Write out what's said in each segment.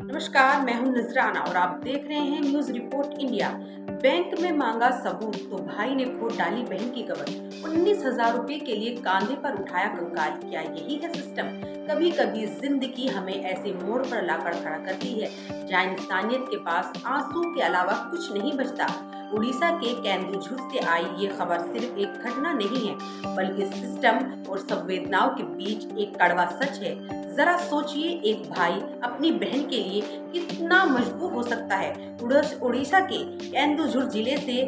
नमस्कार, मैं हूं नजराना और आप देख रहे हैं न्यूज रिपोर्ट इंडिया। बैंक में मांगा सबूत तो भाई ने खोद डाली बहन की कबर। 19,000 रुपए के लिए कांधे पर उठाया कंकाल। क्या यही है सिस्टम? कभी कभी जिंदगी हमें ऐसे मोड़ पर लाकर खड़ा करती है जहाँ इंसानियत के पास आंसू के अलावा कुछ नहीं बचता। उड़ीसा के केंदुझुर से आई ये खबर सिर्फ एक घटना नहीं है, बल्कि सिस्टम और संवेदनाओं के बीच एक कड़वा सच है। जरा सोचिए, एक भाई अपनी बहन के लिए कितना मजबूर हो सकता है। उड़ीसा के केंदुझुर जिले से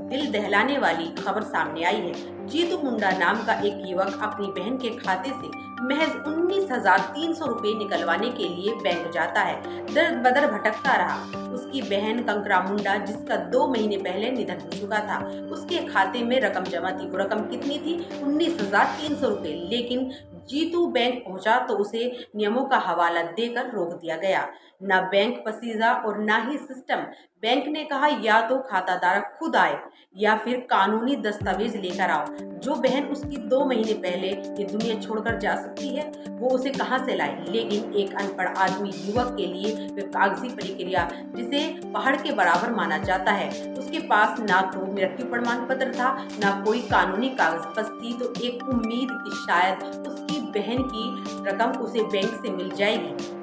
दिल दहलाने वाली खबर सामने आई है। जीतू मुंडा नाम का एक युवक अपनी बहन के खाते से महज 19,300 रुपए निकलवाने के लिए बैंक जाता है। दर बदर भटकता रहा। उसकी बहन कंकरा मुंडा, जिसका 2 महीने पहले निधन हो चुका था, उसके खाते में रकम जमा थी। वो रकम कितनी थी? 19,300 रुपए। लेकिन जीतू बैंक पहुंचा तो उसे नियमों का हवाला देकर रोक दिया गया। न बैंक पसीजा और न ही सिस्टम। बैंक ने कहा या तो खाता धारक खुद आए या फिर कानूनी दस्तावेज लेकर आओ। जो बहन उसकी 2 महीने पहले ये दुनिया छोड़कर जा सकती है, वो उसे कहां से लाए? लेकिन एक अनपढ़ आदमी युवक के लिए वे कागजी प्रक्रिया, जिसे पहाड़ के बराबर माना जाता है, उसके पास ना तो मृत्यु प्रमाण पत्र था, ना कोई कानूनी कागज थी। तो एक उम्मीद कि शायद उसकी बहन की रकम उसे बैंक से मिल जाएगी,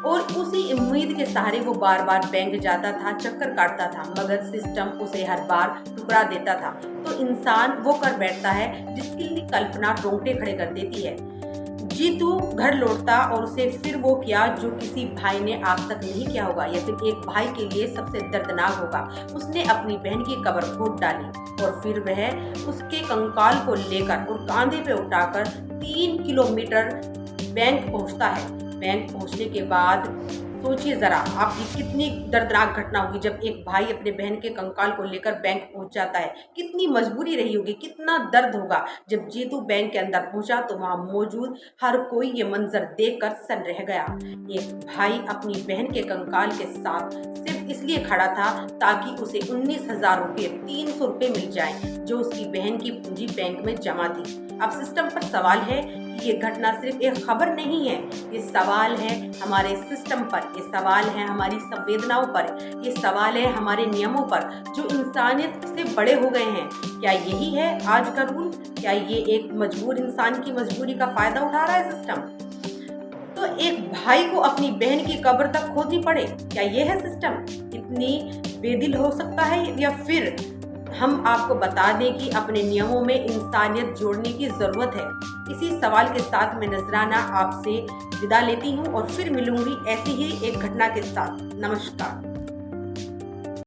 और उसी उम्मीद के सहारे वो बार बार बैंक जाता था, चक्कर काटता था, मगर सिस्टम उसे हर बार ठुकरा देता था। तो इंसान वो कर बैठता है जिसकी कल्पना रोंगटे खड़े कर देती है। जीतू घर लौटता और उसे फिर वो किया जो किसी भाई ने आज तक नहीं किया होगा, या फिर एक भाई के लिए सबसे दर्दनाक होगा। उसने अपनी बहन की कब्र खोद डाली और फिर वह उसके कंकाल को लेकर और कांधे पे उठाकर 3 किलोमीटर बैंक पहुंचता है। बैंक पहुंचने के बाद सोचिए जरा, आपकी कितनी दर्दनाक घटना होगी जब एक भाई अपने बहन के कंकाल को लेकर बैंक पहुंच जाता है। कितनी मजबूरी रही होगी, कितना दर्द होगा। जब जीतू बैंक के अंदर पहुंचा तो वहां मौजूद हर कोई ये मंजर देखकर सन रह गया। एक भाई अपनी बहन के कंकाल के साथ सिर्फ इसलिए खड़ा था ताकि उसे 19,000 रुपये 300 रुपये मिल जाए, जो उसकी बहन की पूंजी बैंक में जमा थी। अब सिस्टम पर सवाल है कि ये घटना सिर्फ एक खबर नहीं है, ये सवाल है हमारे सिस्टम पर, ये सवाल है हमारी संवेदनाओं पर, ये सवाल है हमारे नियमों पर जो इंसानियत से बड़े हो गए हैं। क्या यही है आज का रूल? क्या ये एक मजबूर इंसान की मजबूरी का फायदा उठा रहा है सिस्टम? तो एक भाई को अपनी बहन की कब्र तक खोदनी पड़े, क्या ये है सिस्टम? इतनी बेदिल हो सकता है? या फिर हम आपको बता दें कि अपने नियमों में इंसानियत जोड़ने की जरूरत है। इसी सवाल के साथ मैं नजराना आपसे विदा लेती हूँ और फिर मिलूंगी ऐसी ही एक घटना के साथ। नमस्कार।